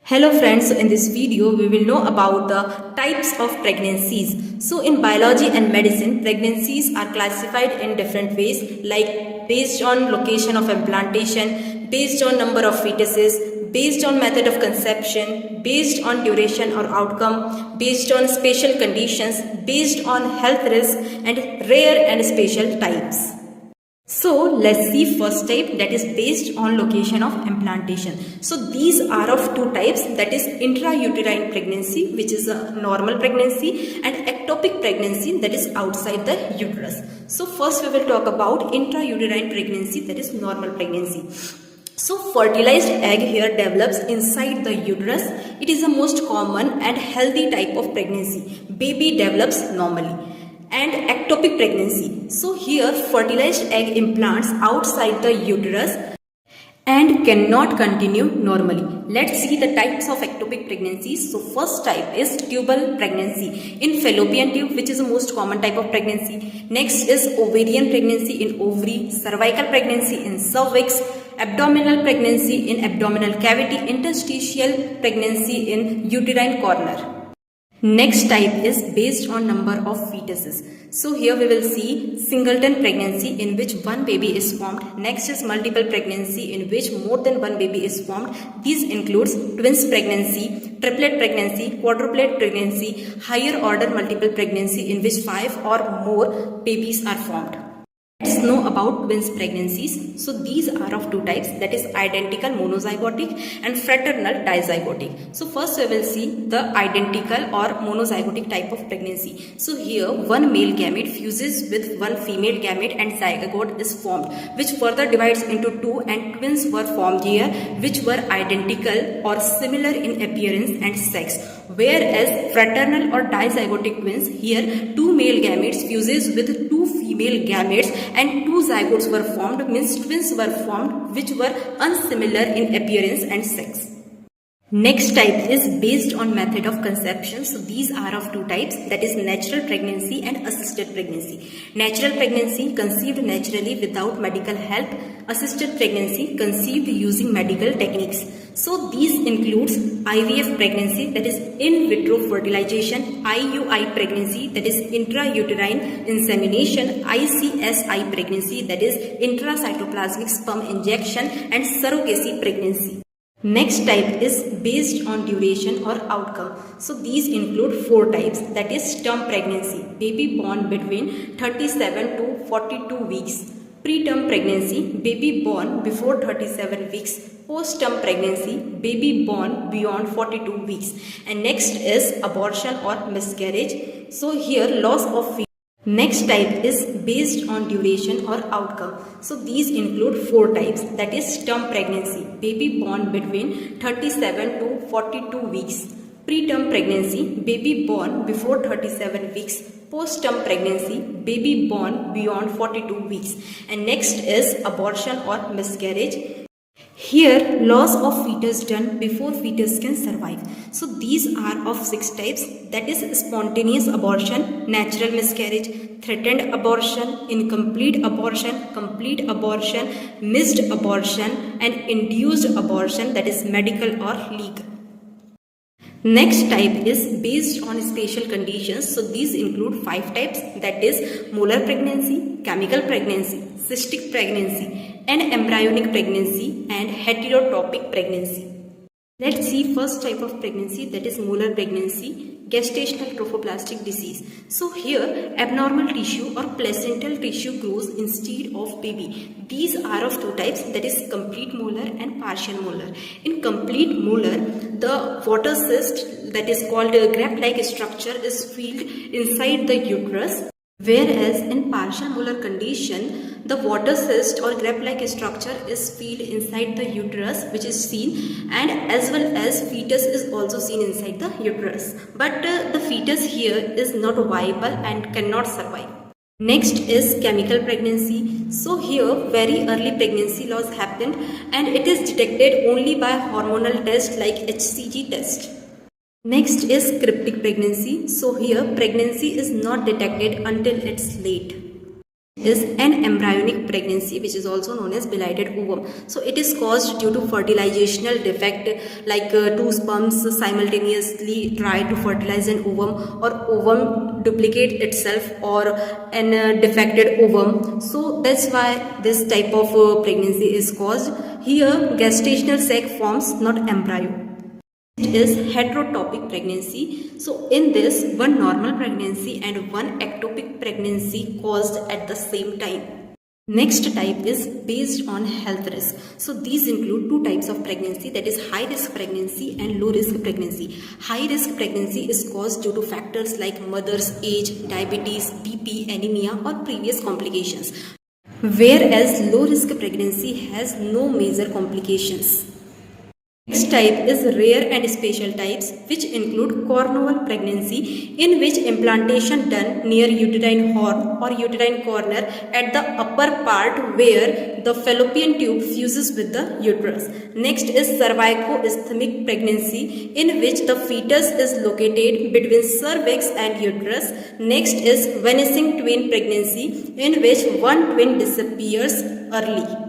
Hello friends, so in this video we will know about the types of pregnancies. So in biology and medicine, pregnancies are classified in different ways, like based on location of implantation, based on number of fetuses, based on method of conception, based on duration or outcome, based on special conditions, based on health risk, and rare and special types. So let's see first type, that is based on location of implantation. So these are of two types, that is intrauterine pregnancy, which is a normal pregnancy, and ectopic pregnancy, that is outside the uterus. So first we will talk about intrauterine pregnancy, that is normal pregnancy. So fertilized egg here develops inside the uterus. It is the most common and healthy type of pregnancy. Baby develops normally. And ectopic pregnancy. So here fertilized egg implants outside the uterus and cannot continue normally. Let's see the types of ectopic pregnancies. So first type is tubal pregnancy in fallopian tube, which is the most common type of pregnancy. Next is ovarian pregnancy in ovary, cervical pregnancy in cervix, abdominal pregnancy in abdominal cavity, interstitial pregnancy in uterine corner. Next type is based on number of fetuses. So here we will see singleton pregnancy in which one baby is formed. Next is multiple pregnancy in which more than one baby is formed. These includes twins pregnancy, triplet pregnancy, quadruplet pregnancy, higher order multiple pregnancy in which 5 or more babies are formed. Let's know about twins pregnancies. So these are of two types, that is identical monozygotic and fraternal dizygotic. So first we will see the identical or monozygotic type of pregnancy. So here one male gamete fuses with one female gamete and zygote is formed, which further divides into two, and twins were formed here which were identical or similar in appearance and sex. Whereas fraternal or dizygotic twins, here two male gametes fuses with two female gametes and two zygotes were formed, means twins were formed which were unsimilar in appearance and sex. Next type is based on method of conception. So these are of two types, that is natural pregnancy and assisted pregnancy. Natural pregnancy conceived naturally without medical help. Assisted pregnancy conceived using medical techniques. So these includes IVF pregnancy, that is in vitro fertilization, IUI pregnancy, that is intrauterine insemination, ICSI pregnancy, that is intracytoplasmic sperm injection, and surrogacy pregnancy. Next type is based on duration or outcome. So these include four types, that is term pregnancy, baby born between 37 to 42 weeks. Preterm pregnancy, baby born before 37 weeks. Post-term pregnancy, baby born beyond 42 weeks. And next is abortion or miscarriage. So here loss of. Next type is based on duration or outcome. So these include four types, that is term pregnancy, baby born between 37 to 42 weeks. Preterm pregnancy, baby born before 37 weeks. Post-term pregnancy, baby born beyond 42 weeks. And next is abortion or miscarriage. Here loss of fetus done before fetus can survive. So these are of six types, that is spontaneous abortion, natural miscarriage, threatened abortion, incomplete abortion, complete abortion, missed abortion, and induced abortion, that is medical or legal. Next type is based on special conditions. So these include five types, that is molar pregnancy, chemical pregnancy, cystic pregnancy, and embryonic pregnancy, and heterotopic pregnancy. Let's see first type of pregnancy, that is molar pregnancy, gestational trophoblastic disease. So here abnormal tissue or placental tissue grows instead of baby. These are of two types, that is complete molar and partial molar. In complete molar, the water cyst, that is called a grape-like structure, is filled inside the uterus. Whereas in partial molar condition, the water cyst or grape-like structure is filled inside the uterus, which is seen, and as well as fetus is also seen inside the uterus. But the fetus here is not viable and cannot survive. Next is chemical pregnancy. So here very early pregnancy loss happened and it is detected only by hormonal test like HCG test. Next is cryptic pregnancy. So here pregnancy is not detected until it's late. is an embryonic pregnancy, which is also known as belated ovum. So it is caused due to fertilizational defect, like two sperms simultaneously try to fertilize an ovum, or ovum duplicate itself, or an defected ovum. So that's why this type of pregnancy is caused. Here gestational sac forms, not embryo. It is heterotopic pregnancy. So in this, one normal pregnancy and one ectopic pregnancy caused at the same time. Next type is based on health risk. So these include two types of pregnancy, that is high risk pregnancy and low risk pregnancy. High risk pregnancy is caused due to factors like mother's age, diabetes, BP, anemia, or previous complications. Whereas low risk pregnancy has no major complications. Next type is rare and special types, which include cornual pregnancy, in which implantation done near uterine horn or uterine corner at the upper part where the fallopian tube fuses with the uterus. Next is cervico-ischemic pregnancy, in which the fetus is located between cervix and uterus. Next is vanishing twin pregnancy, in which one twin disappears early.